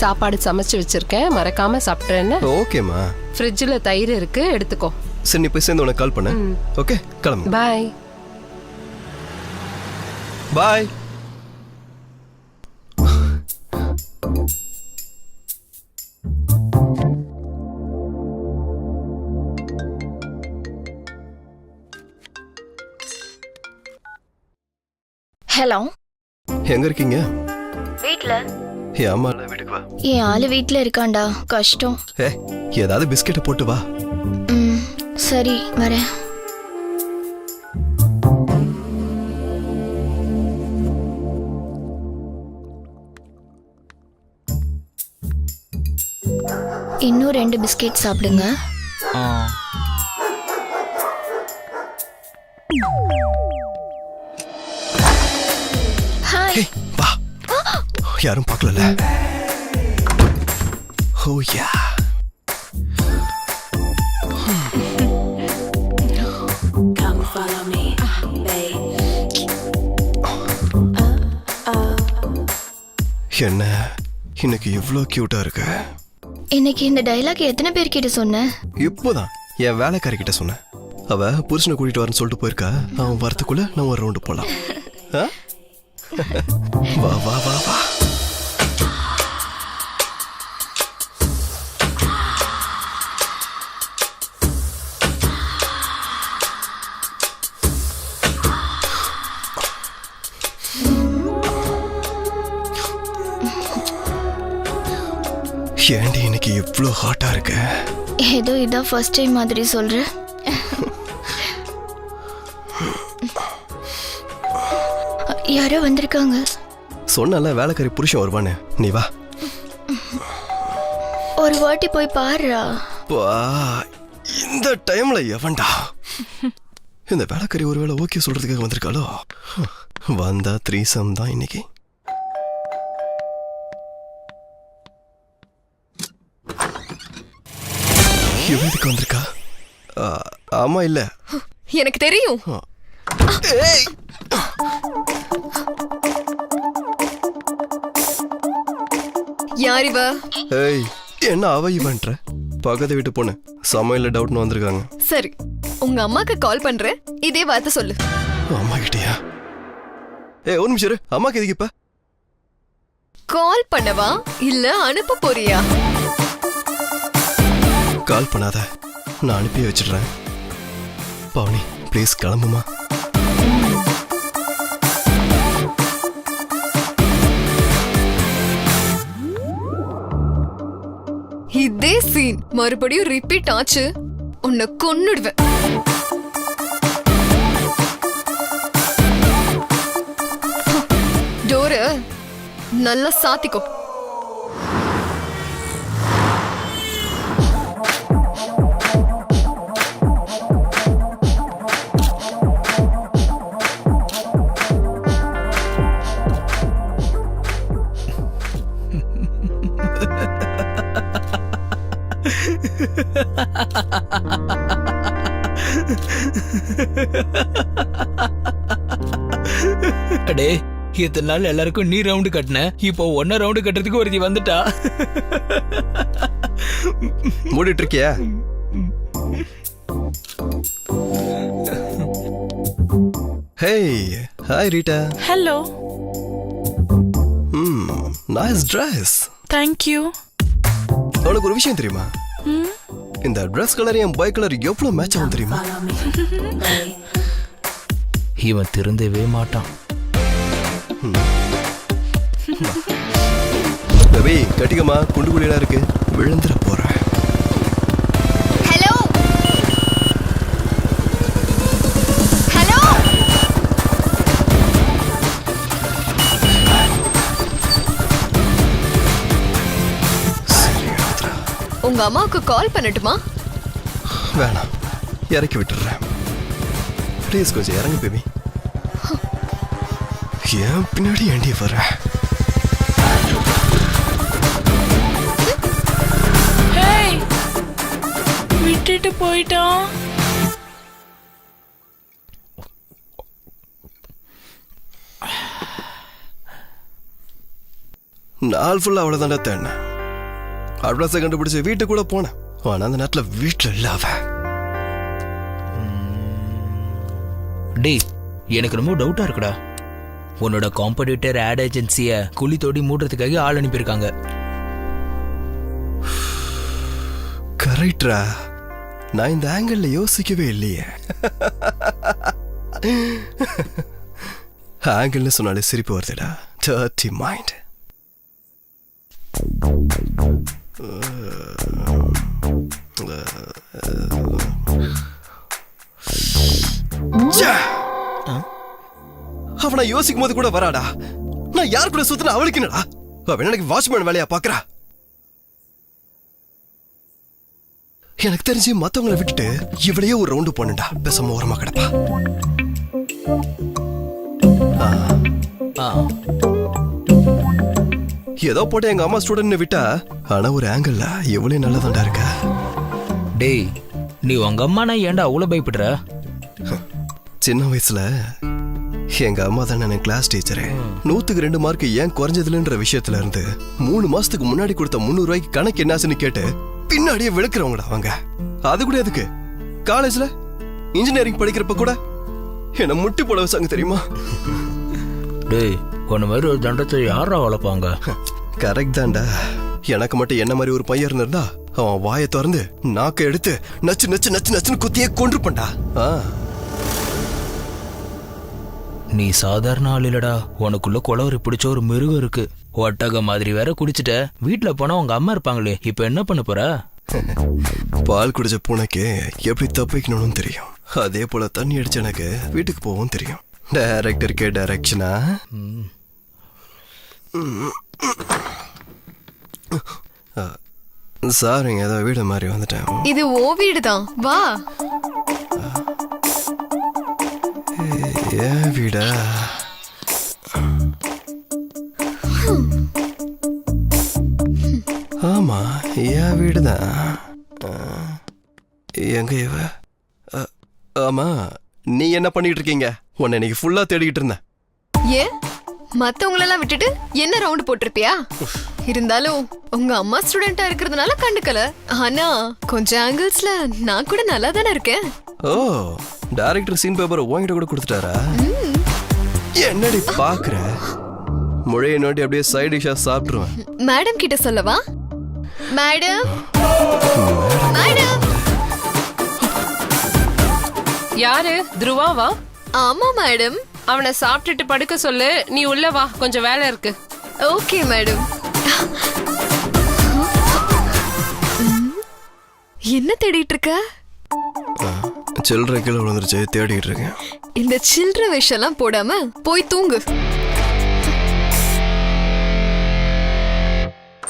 சாப்பாடு சமைச்சு வச்சிருக்கேன், மறக்காம சாப்பிட்றேன்னு. ஓகேம்மா. ஃப்ரிட்ஜில் தயிர் இருக்கு, எடுத்துக்கோ. சரி, நீ போய் சேர்ந்து உனக்கு கால் பண்ண. ஓகே, கிளம்பு. பாய். பாய். ஹலோ, எங்க இருக்கீங்க? வீட்ல. என் அம்மா வீட்டுக்கு வா. என் ஆளு வீட்ல இருக்காண்டா, கஷ்டம். ஏதாவது பிஸ்கெட்டை போட்டு வா. சரி, வரேன். இன்னும் 2 பிஸ்கெட் சாப்பிடுங்க. ஹாய். வா. யாரும் பார்க்கல. ஓ யா. என்ன இன்னைக்கு இவ்ளோ கியூட்டா இருக்கு? இன்னைக்கு இந்த டயலாக் எத்தனை பேர் கிட்ட சொன்ன? இப்போதான் என் வேலைக்காரி கிட்ட சொன்னேன். அவ புருஷனை கூட்டிட்டு வரேன்னு சொல்லிட்டு போயிருக்கா. அவன் வரத்துக்குள்ள நான் ஒரு ரவுண்டு போலாம். வா வா வா வா. ஏண்டி இன்னைக்கு இவ்ளோ ஹாட்டா இருக்கு? ஏதோ இதான் ஃபர்ஸ்ட் டைம் மாதிரி சொல்ற. யாரோ வந்திருக்காங்க. சொன்னல வேலைக்காரி புருஷன் வருவானு. நீ வா. ஒரு வாட்டி போய் பாருடா. இந்த டைம்ல எவன்டா? இந்த வேலைக்காரி ஒருவேளை ஓகே சொல்றதுக்காக வந்திருக்காளோ? வந்தா த்ரீசம் தான் இன்னைக்கு. எதுக்கு வந்திருக்கா? ஆமா இல்ல எனக்கு தெரியும். யார் இவ? ஏய், என்ன அவ இவன்ற? பக்கத்து வீட்டு பொண்ணு. சமையல்ல டவுட்னு வந்திருக்காங்க. சரி, உங்க அம்மாக்கு கால் பண்றேன், இதே வார்த்தை சொல்லு. அம்மா கிட்டயா? ஏய், ஒரு நிமிஷம் இரு. அம்மாக்கு எதுக்கு இப்ப கால் பண்ணவா இல்ல அனுப்ப போறியா? கால் பண்ணாத, நான் அனுப்பி வச்சிடுறேன். பவுனி ப்ளீஸ் கிளம்புமா. இதே சீன் மறுபடியும் ரிப்பீட் ஆச்சு, உன்னை கொன்னுடுவேன். டோர நல்லா சாத்திக்கோ. அடே, இத்தனை நாள் எல்லாருக்கும் நீ ரவுண்டு கட்டின, இப்போ ஒன்ன ரவுண்டு கட்டுறதுக்கு ஒருத்தி வந்துட்டா. மூடிட்டு இருக்கியா? Hey, hi Rita. Hello. Nice Dress. Thank you. உனக்கு ஒரு விஷயம் தெரியுமா? இந்த Dress கலர் என் பைக் கலர் எவ்வளவு மேட்ச் ஆகும் தெரியுமா? இவன் திருந்தவே மாட்டான். பேபி கட்டிக்கமா, குண்டு குழியெல்லாம் இருக்கு, விழுந்துட போறேன். Hello hello. உங்க அம்மாவுக்கு கால் பண்ணட்டுமா? வேணாம், இறக்கி விட்டுறேன். ப்ளீஸ் கொஞ்சம் இறங்கு பேபி. ஏன் பின்னாடி ஏண்டி வர? ஹேய், விட்டுட்டு போயிட்டான். நாள் ஃபுல்லா அவ்வளவுதான்டா தேன. அட்ரஸை கண்டுபிடிச்சு வீட்டுக்கு கூட போனேன். ஆனா அந்த நேரத்துல வீட்டுல இல்ல அவ. டேய், எனக்கு ரொம்ப டவுட்டா இருக்குடா. உன்னோட காம்படிட்டர் ஆட் ஏஜென்சிய குழி தோண்டி மூடுறதுக்காக ஆள் அனுப்பியிருக்காங்க. கரெக்டா? நான் இந்த ஆங்கிள் யோசிக்கவே இல்லையே. ஆங்கிள்னு சொன்னாலே சிரிப்பு வருதுடா. Dirty mind. அவனை யோசிக்கும் போது கூட வராடா. நான் யார் கூட சுத்தின அவளுக்கு என்னடா? அவன் எனக்கு வாட்ச்மேன் வேலையா பாக்குறா. எனக்கு தெரிஞ்சு மத்தவங்களை விட்டுட்டு இவளையே ஒரு ரவுண்டு போனடா. பேசாம ஓரமா கிடப்பா. ஏதோ போட்டு எங்க அம்மா ஸ்டூடெண்ட் விட்டா. ஆனா ஒரு ஆங்கிள் எவ்வளவு நல்லதாண்டா இருக்க. டேய், நீ உங்க அம்மா நான் ஏன்டா அவ்வளவு பயப்படுற? சின்ன வயசுல எங்க அம்மா தான் எனக்கு கிளாஸ் டீச்சரு. 100க்கு 2 மார்க் ஏன் குறைஞ்சதுலன்ற விஷயத்துல இருந்து 3 மாசத்துக்கு முன்னாடி கொடுத்த 300 ரூபாய்க்கு கணக்கு என்னாச்சுன்னு கேட்டு பின்னாடியே விளக்குறவங்கடா அவங்க. அது கூட எதுக்கு? காலேஜ்ல இன்ஜினியரிங் படிக்கிறப்ப கூட என்ன முட்டி போட வச்சாங்க தெரியுமா? டேய், உன்ன மாதிரி ஒரு தண்டத்தை யாரா வளர்ப்பாங்க? கரெக்ட் தான்டா. எனக்கு மட்டும் என்ன மாதிரி ஒரு பையன் இருந்தா அவன் வாயை திறந்து நாக்கை எடுத்து நச்சு நச்சு நச்சு நச்சுன்னு குத்தியே கொன்றுப்பண்டா. நீ சாதாரண ஆள் இல்லடா. உனக்குள்ள குளவரி பிடிச்ச ஒரு மிருகம் இருக்கு. ஒட்டக மாதிரி வேற குடிச்சிட்ட. வீட்டுல போனா உங்க அம்மா இருப்பாங்களே, இப்ப என்ன பண்ண போற? பால் குடிச்ச பூனைக்கு எப்படி தப்பிக்கணும்னு தெரியும். அதே போல தண்ணி அடிச்ச எனக்கு வீட்டுக்கு போகவும் தெரியும். டைரக்டருக்கே டைரக்ஷனா? சாரிங்க, ஏதோ வீடு மாதிரி வந்துட்டேன். இது ஓ வீடு தான், வா. ஏன் வீடா? ஆமா, என் வீடுதான். எங்க இவ? ஆமா, நீ என்ன பண்ணிட்டு இருக்கீங்க? உன்னை இன்னைக்கு ஃபுல்லா தேடிக்கிட்டு இருந்தேன். ஏன் மத்தவங்களெல்லாம் விட்டுட்டு என்ன ரவுண்ட் போட்டிருப்பியா? இருந்தாலும் உங்க அம்மா ஸ்டூடெண்டா இருக்கிறதுனால கண்டுக்கல. ஆனா கொஞ்சம் ஆங்கிள்ஸ்ல நான் கூட நல்லா தானே இருக்கேன். ஓ, டைரக்டர் சீன் பேப்பர் உன்கிட்ட கூட கொடுத்துட்டாரா? என்னடி பாக்குற? முழைய நோட்டி அப்படியே சைட் டிஷ்ஷா சாப்பிட்டுருவேன். மேடம் கிட்ட சொல்லவா? Madam, madam. யாரு? துருவாவா? ஆமா மேடம். அவனை சாப்பிட்டுட்டு படுக்க சொல்லு. நீ உள்ள வா, கொஞ்சம் வேலை இருக்கு. Okay madam. என்ன தேடிட்டு இருக்க? சில்லறை கீழே விழுந்துருச்சு, தேடிட்டு இருக்கேன். இந்த சில்லறை விஷயம்லாம் போடாம போய் தூங்கு.